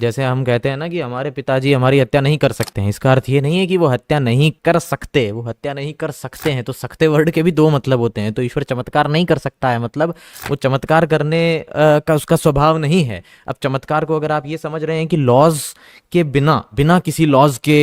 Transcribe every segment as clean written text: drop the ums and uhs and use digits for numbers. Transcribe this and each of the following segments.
जैसे हम कहते हैं ना कि हमारे पिताजी हमारी हत्या नहीं कर सकते हैं, इसका अर्थ ये नहीं है कि वो हत्या नहीं कर सकते, वो हत्या नहीं कर सकते हैं। तो सकते वर्ड के भी दो मतलब होते हैं। तो ईश्वर चमत्कार नहीं कर सकता है मतलब वो चमत्कार करने का उसका स्वभाव नहीं है। अब चमत्कार को अगर आप ये समझ रहे हैं कि लॉज के बिना बिना किसी लॉज के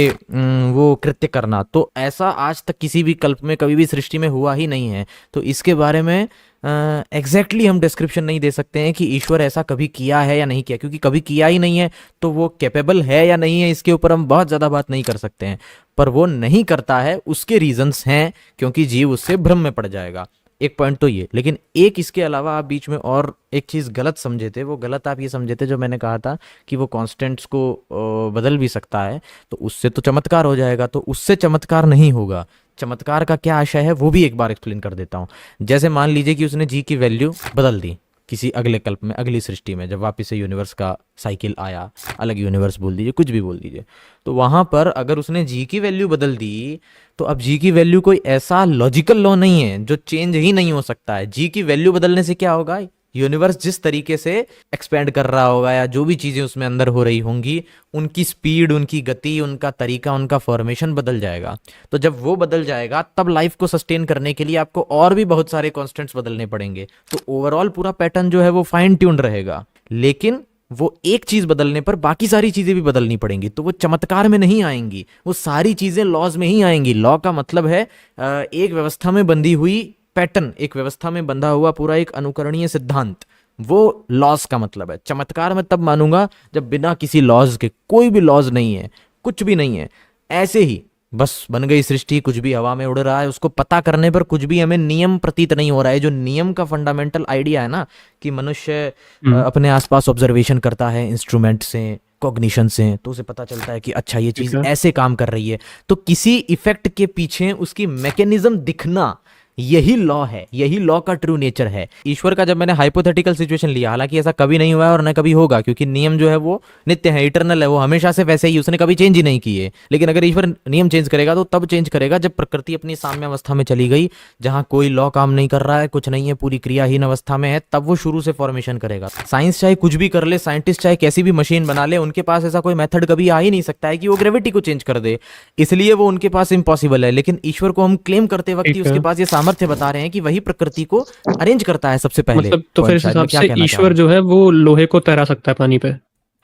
वो कृत्य करना, तो ऐसा आज तक किसी भी कल्प में कभी भी सृष्टि में हुआ ही नहीं है। तो इसके बारे में एग्जैक्टली हम डिस्क्रिप्शन नहीं दे सकते हैं कि ईश्वर ऐसा कभी किया है या नहीं किया, क्योंकि कभी किया ही नहीं है। तो वो कैपेबल है या नहीं है इसके ऊपर हम बहुत ज़्यादा बात नहीं कर सकते हैं। पर वो नहीं करता है, उसके रीजंस हैं, क्योंकि जीव उससे भ्रम में पड़ जाएगा। एक पॉइंट तो ये, लेकिन एक इसके अलावा आप बीच में और एक चीज़ गलत समझे थे। वो गलत आप ये समझे थे जो मैंने कहा था कि वो कांस्टेंट्स को बदल भी सकता है, तो उससे तो चमत्कार हो जाएगा। तो उससे चमत्कार नहीं होगा। चमत्कार का क्या आशय है वो भी एक बार एक्सप्लेन कर देता हूँ। जैसे मान लीजिए कि उसने जी की वैल्यू बदल दी किसी अगले कल्प में, अगली सृष्टि में, जब वापस से यूनिवर्स का साइकिल आया, अलग यूनिवर्स बोल दीजिए, कुछ भी बोल दीजिए, तो वहां पर अगर उसने जी की वैल्यू बदल दी, तो अब जी की वैल्यू कोई ऐसा लॉजिकल लॉ नहीं है जो चेंज ही नहीं हो सकता है। जी की वैल्यू बदलने से क्या होगा, यूनिवर्स जिस तरीके से एक्सपेंड कर रहा होगा या जो भी चीजें उसमें अंदर हो रही होंगी, उनकी स्पीड, उनकी गति, उनका तरीका, उनका फॉर्मेशन बदल जाएगा। तो जब वो बदल जाएगा तब लाइफ को सस्टेन करने के लिए आपको और भी बहुत सारे कॉन्स्टेंट्स बदलने पड़ेंगे। तो ओवरऑल पूरा पैटर्न जो है वो फाइन ट्यून्ड रहेगा, लेकिन वो एक चीज बदलने पर बाकी सारी चीजें भी बदलनी पड़ेंगी। तो वो चमत्कार में नहीं आएंगी, वो सारी चीजें लॉज में ही आएंगी। लॉ का मतलब है एक व्यवस्था में बंधी हुई पैटर्न, एक व्यवस्था में बंधा हुआ पूरा एक अनुकरणीय सिद्धांत, वो लॉज का मतलब है। चमत्कार में तब मानूंगा जब बिना किसी लॉज के, कोई भी लॉज नहीं है, कुछ भी नहीं है, ऐसे ही बस बन गई सृष्टि, कुछ भी हवा में उड़ रहा है, उसको पता करने पर कुछ भी हमें नियम प्रतीत नहीं हो रहा है। जो नियम का फंडामेंटल आइडिया है ना, कि मनुष्य अपने आसपास ऑब्जर्वेशन करता है इंस्ट्रूमेंट से, कॉग्निशन से, तो उसे पता चलता है कि अच्छा ये ठीक चीज है। ऐसे काम कर रही है। तो किसी इफेक्ट के पीछे उसकी मैकेनिज्म दिखना, यही लॉ है, यही लॉ का ट्रू नेचर है। ईश्वर का जब मैंने हाइपोथेटिकल सिचुएशन लिया, हालांकि ऐसा कभी नहीं हुआ है और न कभी होगा, क्योंकि नियम जो है वो नित्य है, इटरनल है, वो हमेशा से वैसे ही, उसने कभी चेंज ही नहीं किए। लेकिन अगर ईश्वर नियम चेंज करेगा तो तब चेंज करेगा जब प्रकृति अपनी साम्यावस्था में चली गई, जहां कोई लॉ काम नहीं कर रहा है, कुछ नहीं है, पूरी क्रियाहीन अवस्था में है, तब वो शुरू से फॉर्मेशन करेगा। साइंस चाहे कुछ भी कर ले, साइंटिस्ट चाहे कैसी भी मशीन बना ले, उनके पास ऐसा कोई मेथड कभी आ ही नहीं सकता है कि वो ग्रेविटी को चेंज कर दे, इसलिए वो उनके पास इम्पॉसिबल है। लेकिन ईश्वर को हम क्लेम करते वक्त ही ठीक है। उसके पास ये सामर्थ्य बता रहे हैं कि वही प्रकृति को अरेंज करता है। सबसे पहले मतलब तो फिर पॉइंट इस शायद मैं हिसाब क्या से कहना चाह रहा ईश्वर हूँ, जो है वो लोहे को तैरा सकता है पानी पे,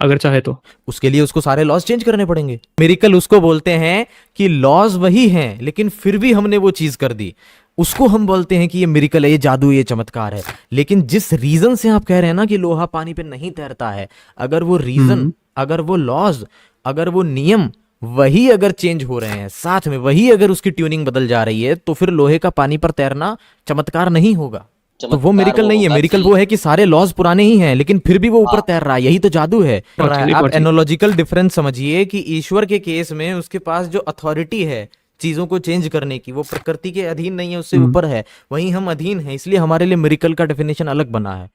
अगर चाहे तो। उसके लिए उसको सारे लॉज चेंज करने पड़ेंगे। मिरेकल उसको बोलते हैं कि लॉज वही हैं, लेकिन फिर भी हमने वो चीज कर दी, उसको हम बोलते हैं कि ये मिरेकल है, ये जादू, ये चमत्कार है। लेकिन जिस रीजन से आप कह रहे हैं ना कि लोहा पानी पे नहीं तैरता है, अगर वो रीजन, हम्म। अगर वो लॉज, अगर वो नियम वही अगर चेंज हो रहे हैं साथ में, वही अगर उसकी ट्यूनिंग बदल जा रही है, तो फिर लोहे का पानी पर तैरना चमत्कार नहीं होगा। तो वो चमत्कार मेरिकल वो नहीं है। होगा मेरिकल कि वो है कि सारे लॉज पुराने ही हैं, लेकिन फिर भी वो ऊपर हाँ, तैर रहा है, यही तो जादू है। बहुत सही, आप बहुत सही। एनोलॉजिकल डिफरेंस समझिए कि ईश्वर के केस में उसके पास जो अथॉरिटी है चीजों को चेंज करने की, वो प्रकृति के अधीन नहीं है, उससे हम्म। ऊपर है। वहीं हम अधीन हैं, इसलिए हमारे लिए मेरिकल का डेफिनेशन अलग बना है।